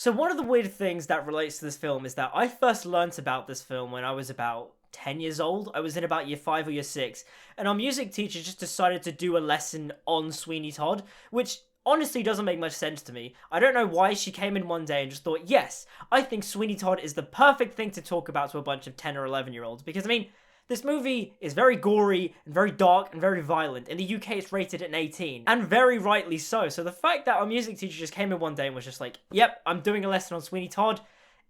So one of the weird things that relates to this film is that I first learnt about this film when I was about 10 years old. I was in about year 5 or year 6, and our music teacher just decided to do a lesson on Sweeney Todd, which honestly doesn't make much sense to me. I don't know why she came in one day and just thought, yes, I think Sweeney Todd is the perfect thing to talk about to a bunch of 10 or 11-year-olds, because I mean, this movie is very gory and very dark and very violent. In the UK, it's rated at an 18, and very rightly so. So the fact that our music teacher just came in one day and was just like, yep, I'm doing a lesson on Sweeney Todd,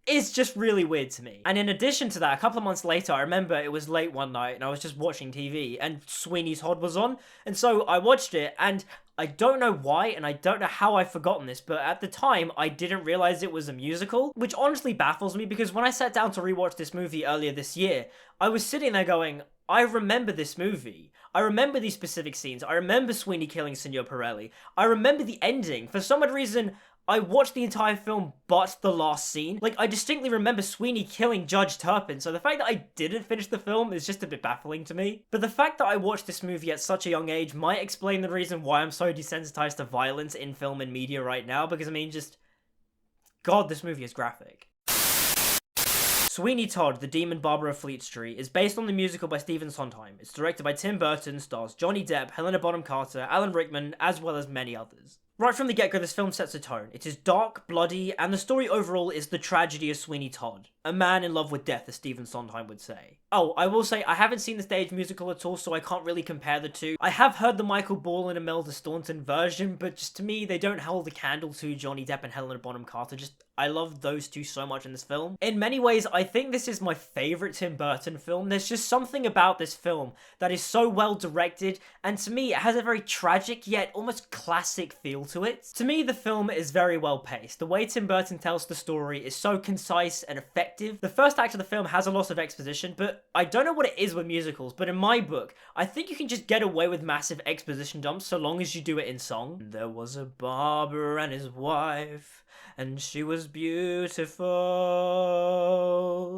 is just really weird to me. And in addition to that, a couple of months later, I remember it was late one night and I was just watching TV and Sweeney Todd was on. And so I watched it, and I don't know why, and I don't know how I've forgotten this, but at the time, I didn't realize it was a musical, which honestly baffles me, because when I sat down to rewatch this movie earlier this year, I was sitting there going, I remember this movie. I remember these specific scenes. I remember Sweeney killing Signor Pirelli. I remember the ending. For some odd reason, I watched the entire film but the last scene. Like, I distinctly remember Sweeney killing Judge Turpin, so the fact that I didn't finish the film is just a bit baffling to me. But the fact that I watched this movie at such a young age might explain the reason why I'm so desensitized to violence in film and media right now, because I mean, just... God, this movie is graphic. Sweeney Todd, the Demon Barber of Fleet Street, is based on the musical by Stephen Sondheim. It's directed by Tim Burton, stars Johnny Depp, Helena Bonham Carter, Alan Rickman, as well as many others. Right from the get-go, this film sets a tone. It is dark, bloody, and the story overall is the tragedy of Sweeney Todd. A man in love with death, as Stephen Sondheim would say. Oh, I will say, I haven't seen the stage musical at all, so I can't really compare the two. I have heard the Michael Ball and Imelda Staunton version, but just to me, they don't hold a candle to Johnny Depp and Helena Bonham Carter. Just, I love those two so much in this film. In many ways, I think this is my favourite Tim Burton film. There's just something about this film that is so well directed, and to me, it has a very tragic yet almost classic feel to it. To me, the film is very well paced. The way Tim Burton tells the story is so concise and effective. The first act of the film has a lot of exposition, but I don't know what it is with musicals, but in my book, I think you can just get away with massive exposition dumps so long as you do it in song. There was a barber and his wife, and she was beautiful.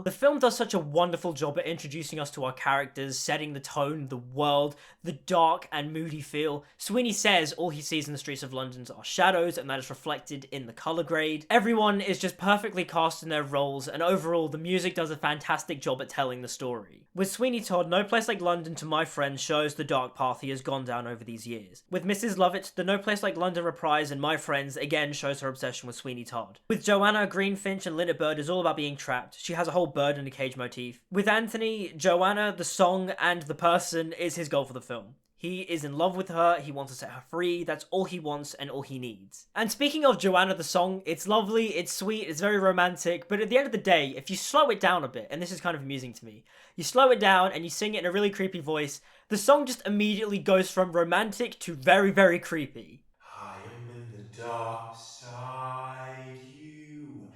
The film does such a wonderful job at introducing us to our characters, setting the tone, the world, the dark and moody feel. Sweeney says all he sees in the streets of London are shadows, and that is reflected in the colour grade. Everyone is just perfectly cast in their roles, and overall the music does a fantastic job at telling the story. With Sweeney Todd, No Place Like London to my friend shows the dark path he has gone down over these years. With Mrs. Lovett, the No Place Like London reprise and My Friends again shows her obsession with Sweeney Todd. With Joanna, Greenfinch and Linnet Bird is all about being trapped. She has a whole bird in a cage motif. With Anthony, Joanna, the song and the person is his goal for the film. He is in love with her, he wants to set her free, that's all he wants and all he needs. And speaking of Joanna the song, it's lovely, it's sweet, it's very romantic, but at the end of the day, if you slow it down a bit, and this is kind of amusing to me, you slow it down and you sing it in a really creepy voice, the song just immediately goes from romantic to very, very creepy. I am in the dark beside you,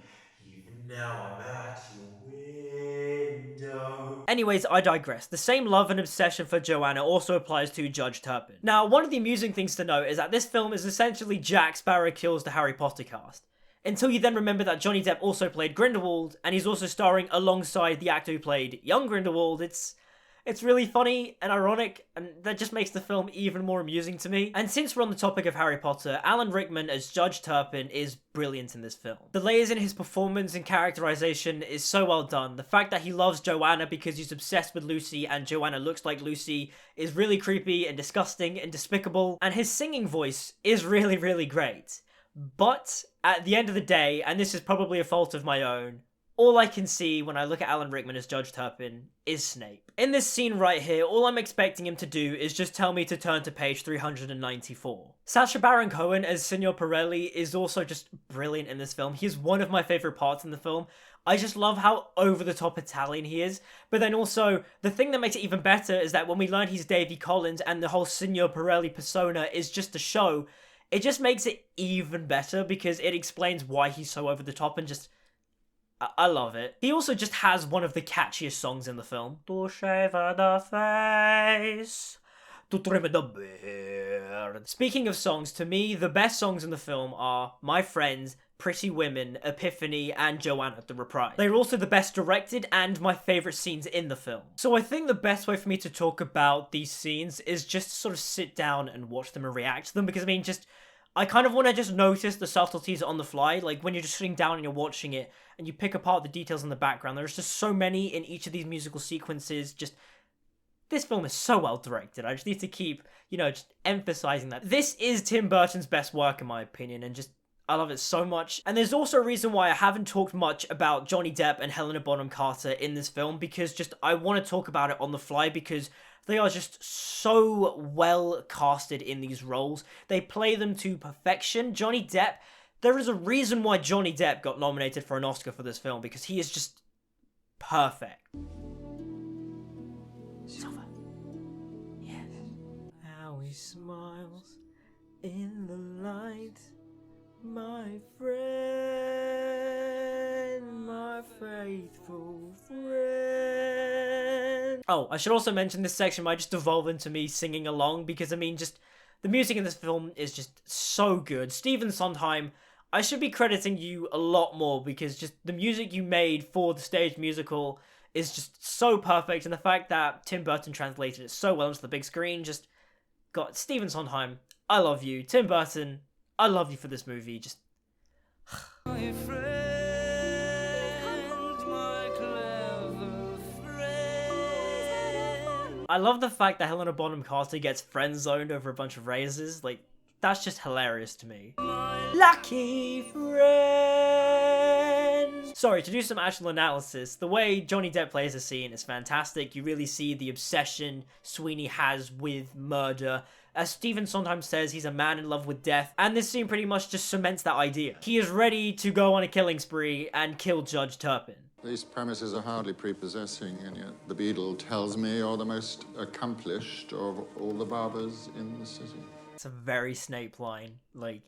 even now I'm at your window. Anyways, I digress. The same love and obsession for Joanna also applies to Judge Turpin. Now, one of the amusing things to note is that this film is essentially Jack Sparrow kills the Harry Potter cast. Until you then remember that Johnny Depp also played Grindelwald, and he's also starring alongside the actor who played young Grindelwald. It's really funny and ironic, and that just makes the film even more amusing to me. And since we're on the topic of Harry Potter, Alan Rickman as Judge Turpin is brilliant in this film. The layers in his performance and characterization is so well done. The fact that he loves Joanna because he's obsessed with Lucy and Joanna looks like Lucy is really creepy and disgusting and despicable. And his singing voice is really, really great. But at the end of the day, and this is probably a fault of my own, all I can see when I look at Alan Rickman as Judge Turpin is Snape. In this scene right here, all I'm expecting him to do is just tell me to turn to page 394. Sacha Baron Cohen as Signor Pirelli is also just brilliant in this film. He is one of my favourite parts in the film. I just love how over-the-top Italian he is. But then also, the thing that makes it even better is that when we learn he's Davy Collins and the whole Signor Pirelli persona is just a show, it just makes it even better because it explains why he's so over-the-top and just... I love it. He also just has one of the catchiest songs in the film. To shave the face, to trim the beard. Speaking of songs, to me, the best songs in the film are My Friends, Pretty Women, Epiphany, and Joanna, the reprise. They're also the best directed and my favourite scenes in the film. So I think the best way for me to talk about these scenes is just to sort of sit down and watch them and react to them, because I mean, just... I kind of want to just notice the subtleties on the fly, like when you're just sitting down and you're watching it, and you pick apart the details in the background. There's just so many in each of these musical sequences. Just, this film is so well directed. I just need to keep, just emphasizing that. This is Tim Burton's best work, in my opinion, and just, I love it so much. And there's also a reason why I haven't talked much about Johnny Depp and Helena Bonham Carter in this film, because just, I want to talk about it on the fly, because they are just so well casted in these roles. They play them to perfection. Johnny Depp, there is a reason why Johnny Depp got nominated for an Oscar for this film, because he is just perfect. Silver. Yes. How he smiles in the light, my friend, my faithful friend. Oh, I should also mention this section might just evolve into me singing along, because, just, the music in this film is just so good. Stephen Sondheim, I should be crediting you a lot more, because just the music you made for the stage musical is just so perfect, and the fact that Tim Burton translated it so well into the big screen, just, God, Stephen Sondheim, I love you. Tim Burton, I love you for this movie, just... My friend, my clever friend. I love the fact that Helena Bonham Carter gets friend-zoned over a bunch of raises, like, that's just hilarious to me. My lucky friend! Sorry, to do some actual analysis, the way Johnny Depp plays the scene is fantastic. You really see the obsession Sweeney has with murder. As Stephen Sondheim says, he's a man in love with death, and this scene pretty much just cements that idea. He is ready to go on a killing spree and kill Judge Turpin. These premises are hardly prepossessing, and yet the Beadle tells me you're the most accomplished of all the barbers in the city. It's a very Snape line. Like,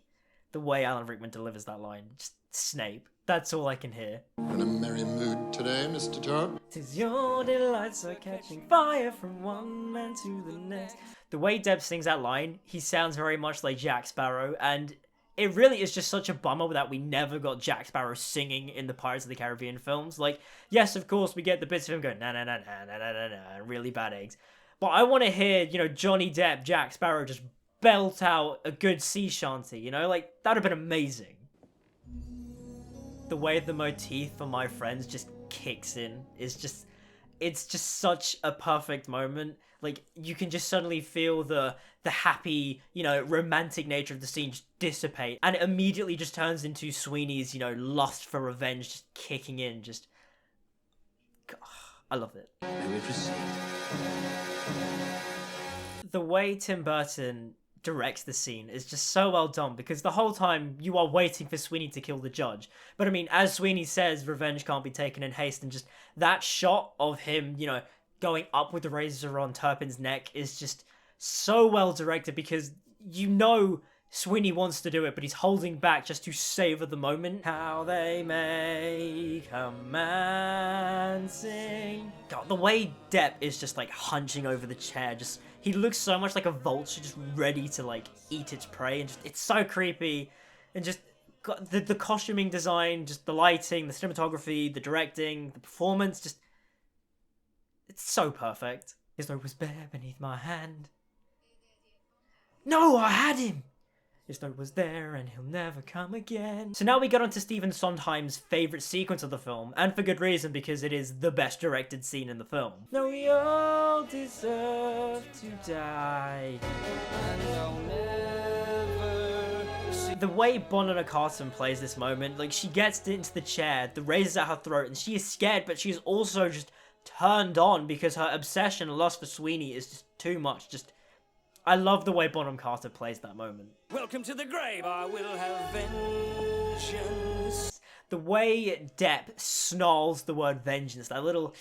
the way Alan Rickman delivers that line. Just Snape. That's all I can hear. In a merry mood today, Mr. Todd? 'Tis your delights are catching fire from one man to the next. The way Depp sings that line, he sounds very much like Jack Sparrow, and it really is just such a bummer that we never got Jack Sparrow singing in the Pirates of the Caribbean films. Like, yes, of course, we get the bits of him going, na na na na na na na na, really bad eggs. But I want to hear, Johnny Depp, Jack Sparrow just belt out a good sea shanty, like, that would have been amazing. The way the motif for My Friends just kicks in is just, it's just such a perfect moment. Like, you can just suddenly feel the happy, romantic nature of the scene just dissipate, and it immediately just turns into Sweeney's, lust for revenge just kicking in. Just, God, I love it. The way Tim Burton directs the scene is just so well done, because the whole time you are waiting for Sweeney to kill the judge. But as Sweeney says, revenge can't be taken in haste, and just that shot of him, going up with the razor on Turpin's neck is just so well directed, because Sweeney wants to do it, but he's holding back just to savor the moment. How they make a man sing. God, the way Depp is just like hunching over the chair, just, he looks so much like a vulture just ready to like eat its prey, and just, it's so creepy. And just the costuming design, just the lighting, the cinematography, the directing, the performance, just, it's so perfect. His note was bare beneath my hand. No, I had him! His note was there and he'll never come again. So now we get on to Stephen Sondheim's favourite sequence of the film, and for good reason, because it is the best directed scene in the film. No, we all deserve to die. And I'll never see. The way Helena Carter plays this moment, like, she gets into the chair, the razor's at her throat, and she is scared, but she's also just turned on because her obsession and lust for Sweeney is just too much. Just, I love the way Bonham Carter plays that moment. Welcome to the grave, I will have vengeance. The way Depp snarls the word vengeance, that little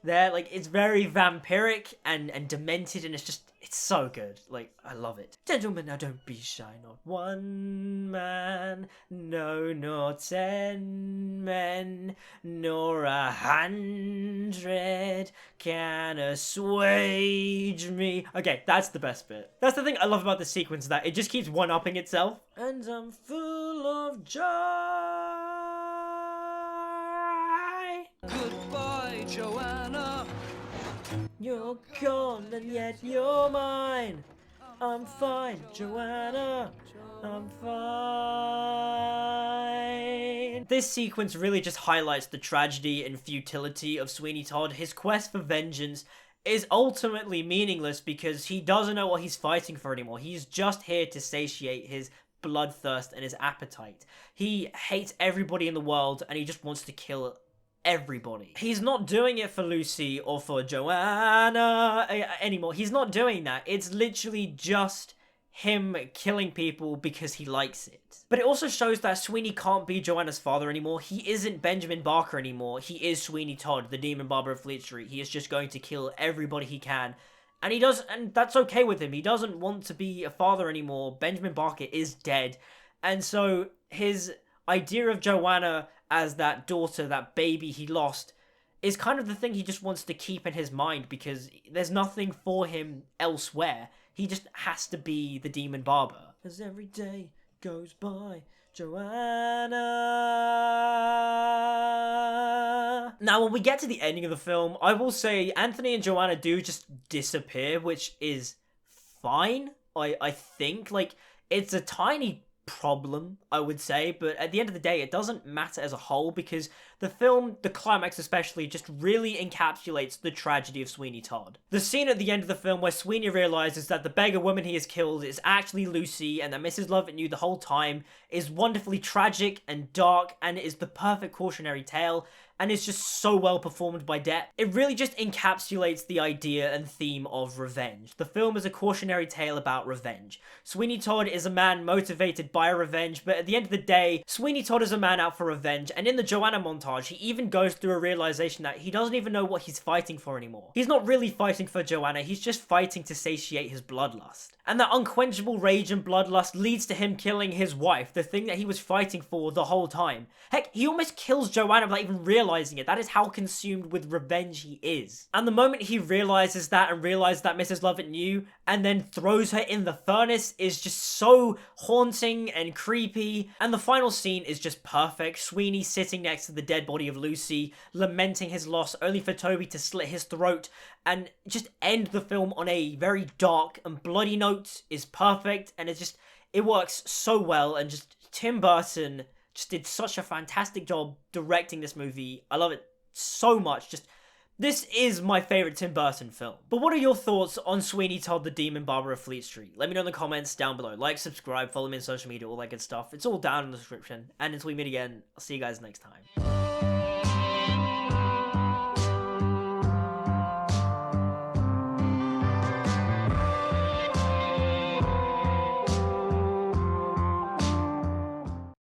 there, like, it's very vampiric and demented, and it's so good. Like, I love it. Gentlemen, now don't be shy, not one man, no, nor 10 men, nor 100 can assuage me. Okay, that's the best bit. That's the thing I love about the sequence, that it just keeps one-upping itself. And I'm full of joy. Goodbye, Joanna. You're gone and yet you're mine. I'm fine, Joanna. I'm fine. This sequence really just highlights the tragedy and futility of Sweeney Todd. His quest for vengeance is ultimately meaningless because he doesn't know what he's fighting for anymore. He's just here to satiate his bloodthirst and his appetite. He hates everybody in the world and he just wants to kill everybody. He's not doing it for Lucy or for Joanna anymore. He's not doing that. It's literally just him killing people because he likes it. But it also shows that Sweeney can't be Joanna's father anymore. He isn't Benjamin Barker anymore. He is Sweeney Todd, the demon barber of Fleet Street. He is just going to kill everybody he can. And he does, and that's okay with him. He doesn't want to be a father anymore. Benjamin Barker is dead. And so his idea of Joanna as that daughter, that baby he lost, is kind of the thing he just wants to keep in his mind because there's nothing for him elsewhere. He just has to be the demon barber. As every day goes by, Joanna. Now, when we get to the ending of the film, I will say Anthony and Joanna do just disappear, which is fine. I think, like, it's a tiny problem, I would say, but at the end of the day, it doesn't matter as a whole because the film, the climax especially, just really encapsulates the tragedy of Sweeney Todd. The scene at the end of the film where Sweeney realizes that the beggar woman he has killed is actually Lucy and that Mrs. Lovett knew the whole time is wonderfully tragic and dark and is the perfect cautionary tale and is just so well performed by Depp. It really just encapsulates the idea and theme of revenge. The film is a cautionary tale about revenge. Sweeney Todd is a man motivated by revenge, but at the end of the day, Sweeney Todd is a man out for revenge, and in the Joanna montage, he even goes through a realization that he doesn't even know what he's fighting for anymore. He's not really fighting for Joanna, he's just fighting to satiate his bloodlust. And that unquenchable rage and bloodlust leads to him killing his wife, the thing that he was fighting for the whole time. Heck, he almost kills Joanna without even realizing it. That is how consumed with revenge he is. And the moment he realizes that and realizes that Mrs. Lovett knew and then throws her in the furnace is just so haunting and creepy. And the final scene is just perfect. Sweeney sitting next to the dead body of Lucy, lamenting his loss only for Toby to slit his throat and just end the film on a very dark and bloody note is perfect. And it works so well. And just Tim Burton just did such a fantastic job directing this movie. I love it so much. This is my favorite Tim Burton film. But what are your thoughts on Sweeney Todd, the Demon Barber of Fleet Street? Let me know in the comments down below. Like, subscribe, follow me on social media, all that good stuff. It's all down in the description. And until we meet again, I'll see you guys next time.